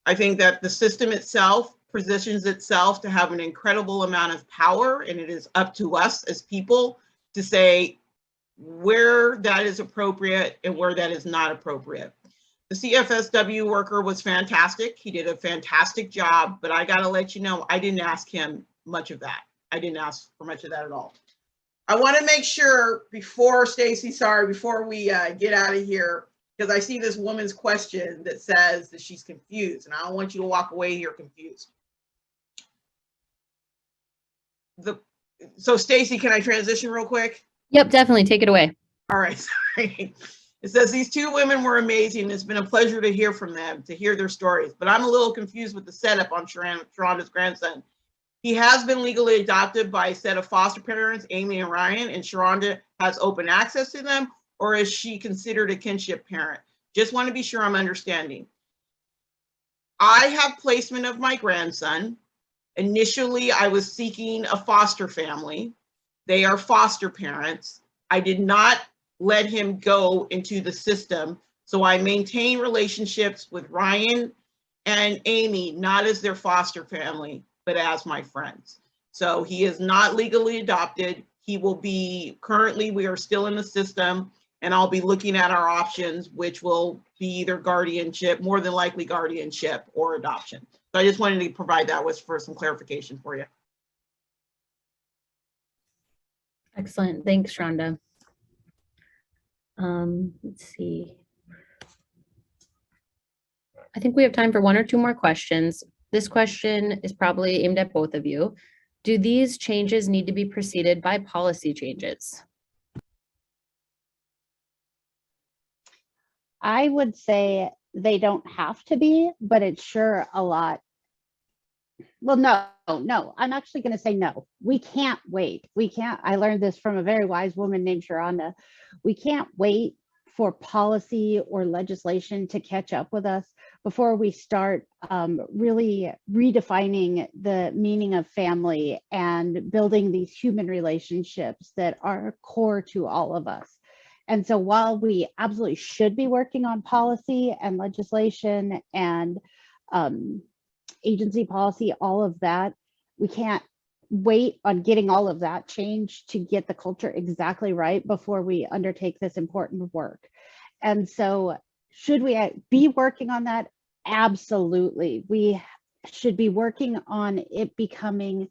I think that the system itself positions itself to have an incredible amount of power, and it is up to us as people to say where that is appropriate and where that is not appropriate. The CFSW worker was fantastic. He did a fantastic job, but I got to let you know, I didn't ask him much of that. I didn't ask for much of that at all. I want to make sure before Stacy, before we get out of here, because I see this woman's question that says that she's confused, and I don't want you to walk away here confused. So Stacy, can I transition real quick? Yep, definitely. Take it away. All right, sorry. It says these two women were amazing. It's been a pleasure to hear from them, to hear their stories, but I'm a little confused with the setup on Sharonda's grandson. He has been legally adopted by a set of foster parents, Amy and Ryan, and Sharonda has open access to them, or is she considered a kinship parent? Just want to be sure I'm understanding. I have placement of my grandson. Initially, I was seeking a foster family. They are foster parents. I did not let him go into the system, so I maintain relationships with Ryan and Amy, not as their foster family, but as my friends. So he is not legally adopted. He will be, currently we are still in the system, and I'll be looking at our options, which will be either guardianship, more than likely guardianship, or adoption. So I just wanted to provide that for some clarification for you. Excellent. Thanks, Sharonda. Let's see. I think we have time for one or two more questions. This question is probably aimed at both of you. Do these changes need to be preceded by policy changes? I would say they don't have to be, but it's sure a lot. Well, no, I'm actually going to say no. We can't wait. I learned this from a very wise woman named Sharonda. We can't wait for policy or legislation to catch up with us before we start really redefining the meaning of family and building these human relationships that are core to all of us. And so while we absolutely should be working on policy and legislation and agency policy, all of that, we can't wait on getting all of that changed to get the culture exactly right before we undertake this important work. And so should we be working on that? Absolutely. We should be working on it becoming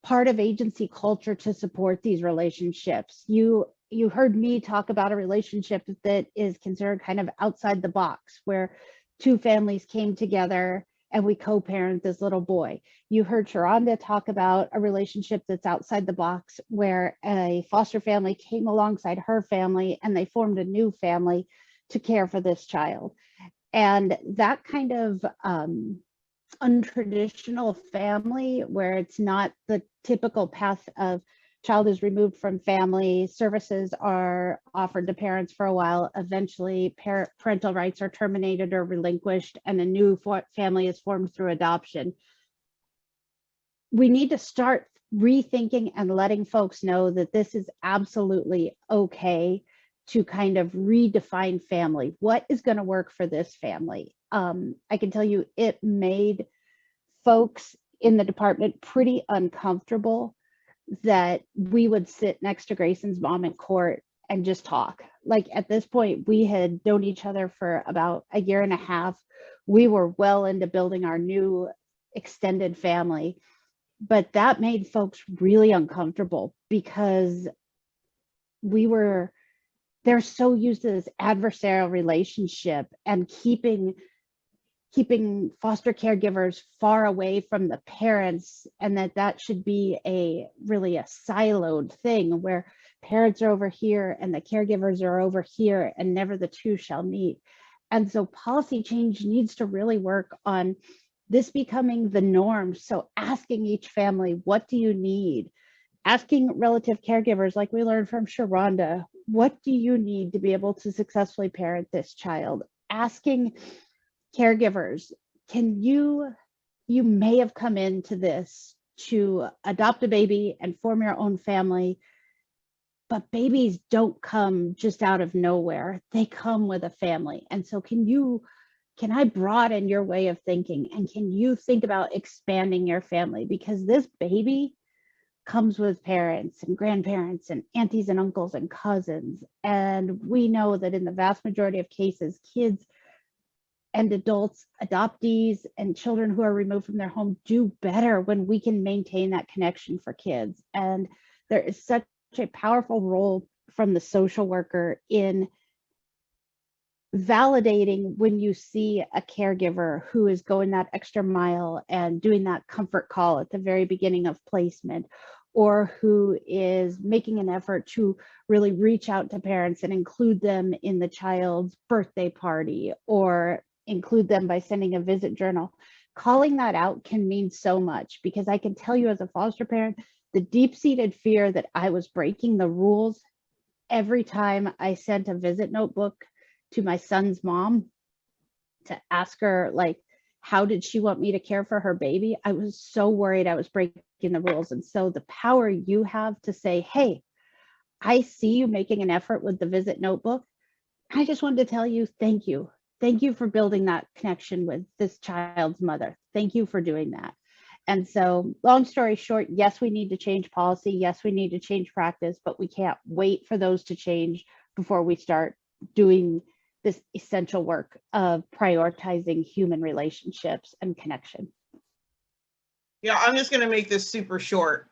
part of agency culture to support these relationships. You heard me talk about a relationship that is considered kind of outside the box, where two families came together and we co-parent this little boy. You heard Sharonda talk about a relationship that's outside the box, where a foster family came alongside her family and they formed a new family to care for this child. And that kind of untraditional family, where it's not the typical path of child is removed from family, services are offered to parents for a while, eventually parental rights are terminated or relinquished, and a new family is formed through adoption. We need to start rethinking and letting folks know that this is absolutely okay to kind of redefine family. What is going to work for this family? I can tell you it made folks in the department pretty uncomfortable that we would sit next to Grayson's mom in court and just talk. Like, at this point, we had known each other for about a year and a half. We were well into building our new extended family, but that made folks really uncomfortable because they're so used to this adversarial relationship and keeping foster caregivers far away from the parents, and that should be really a siloed thing where parents are over here and the caregivers are over here and never the two shall meet. And so policy change needs to really work on this becoming the norm. So asking each family, what do you need? asking relative caregivers, like we learned from Sharonda, what do you need to be able to successfully parent this child? Asking caregivers, you may have come into this to adopt a baby and form your own family, but babies don't come just out of nowhere. They come with a family. And so can I broaden your way of thinking? And can you think about expanding your family? Because this baby comes with parents and grandparents and aunties and uncles and cousins. And we know that in the vast majority of cases, kids and adults, adoptees, and children who are removed from their home do better when we can maintain that connection for kids. And there is such a powerful role from the social worker in validating when you see a caregiver who is going that extra mile and doing that comfort call at the very beginning of placement, or who is making an effort to really reach out to parents and include them in the child's birthday party, or include them by sending a visit journal. Calling that out can mean so much, because I can tell you as a foster parent, the deep-seated fear that I was breaking the rules every time I sent a visit notebook to my son's mom to ask her, like, how did she want me to care for her baby? I was so worried I was breaking the rules. And so the power you have to say, hey, I see you making an effort with the visit notebook. I just wanted to tell you, thank you. Thank you for building that connection with this child's mother. Thank you for doing that. And so, long story short, yes, we need to change policy. Yes, we need to change practice, but we can't wait for those to change before we start doing this essential work of prioritizing human relationships and connection. Yeah, I'm just going to make this super short.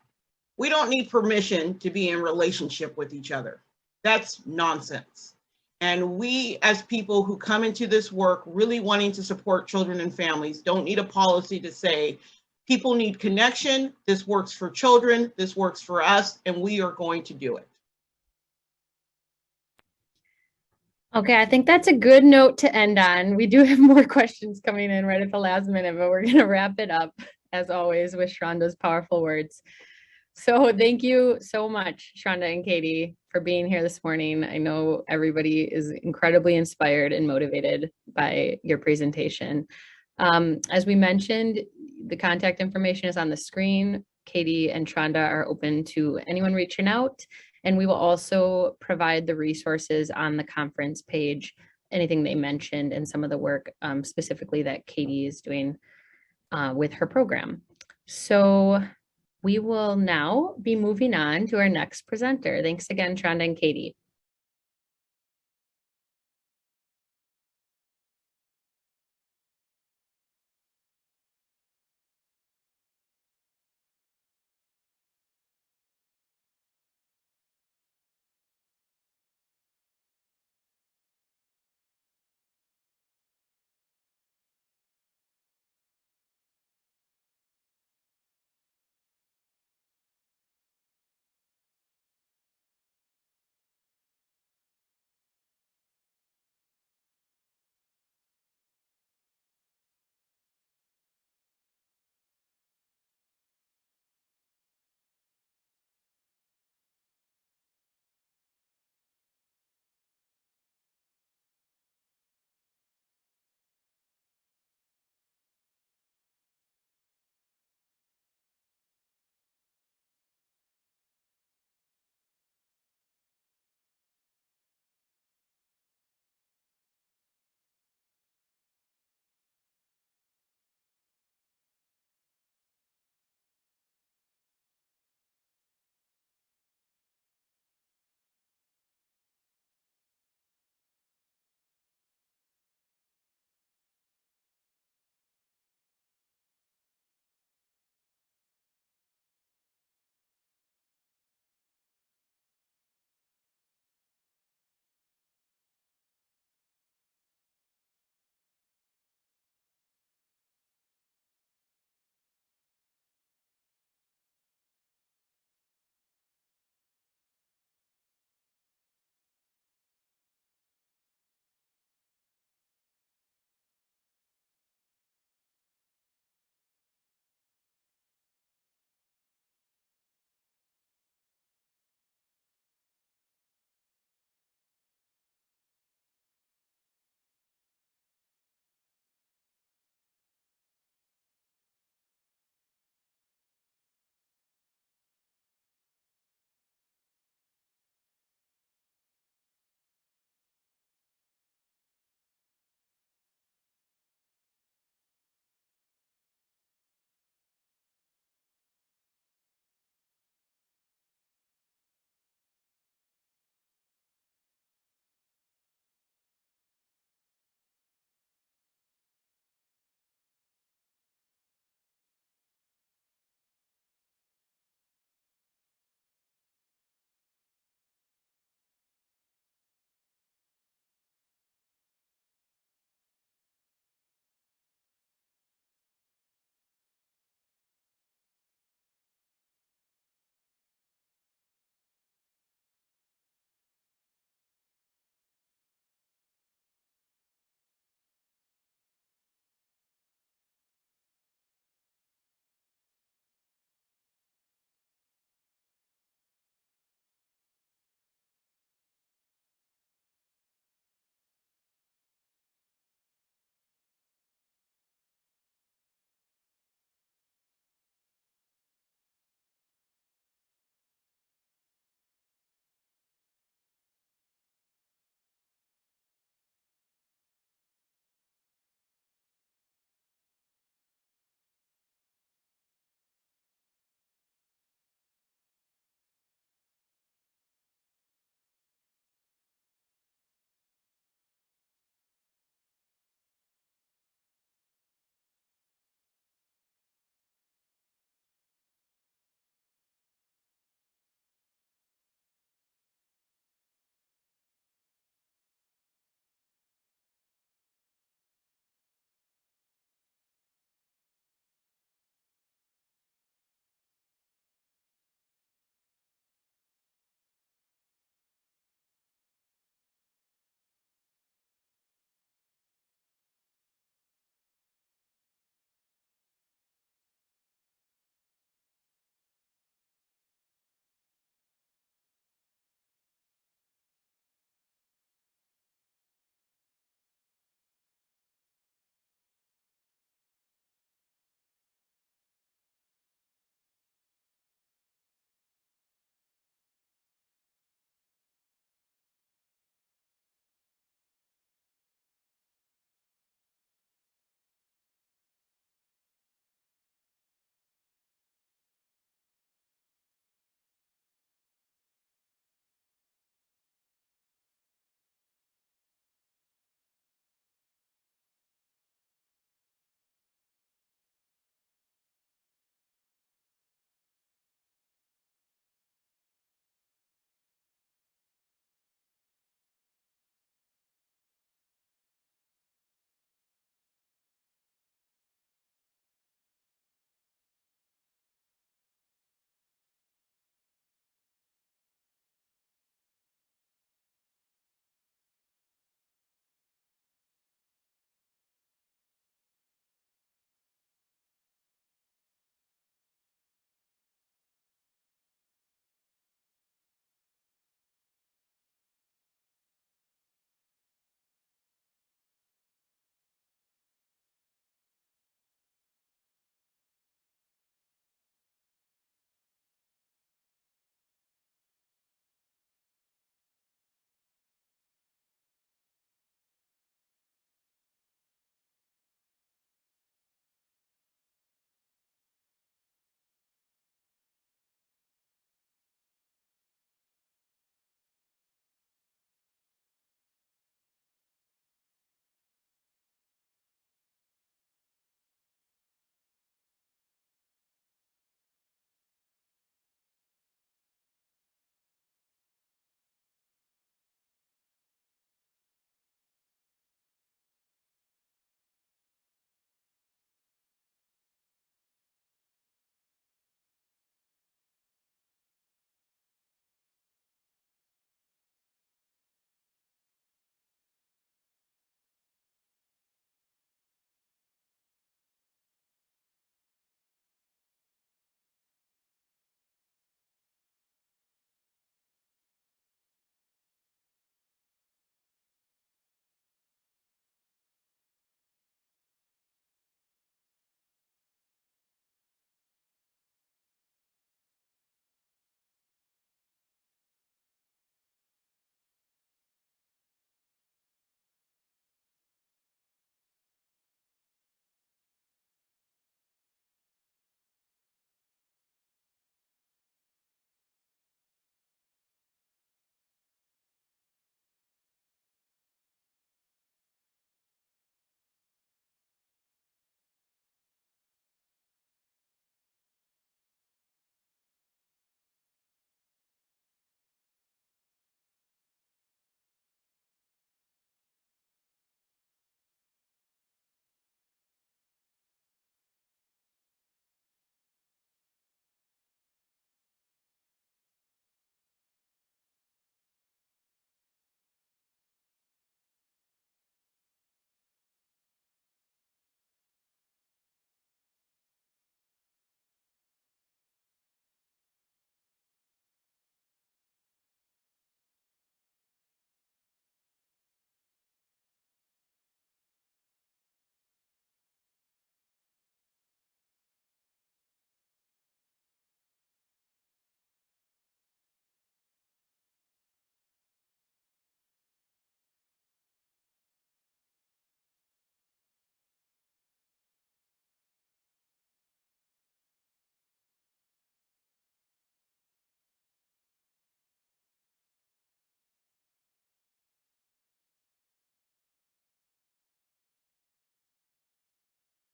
We don't need permission to be in relationship with each other. That's nonsense. And we, as people who come into this work really wanting to support children and families, don't need a policy to say, people need connection. This works for children. This works for us, and we are going to do it. Okay, I think that's a good note to end on. We do have more questions coming in right at the last minute, but we're going to wrap it up, as always, with Sharonda's powerful words. So thank you so much, Sharonda and Katie, for being here this morning. I know everybody is incredibly inspired and motivated by your presentation. As we mentioned, the contact information is on the screen. Katie and Sharonda are open to anyone reaching out. And we will also provide the resources on the conference page, anything they mentioned, and some of the work specifically that Katie is doing with her program. So we will now be moving on to our next presenter. Thanks again, Sharonda and Katie.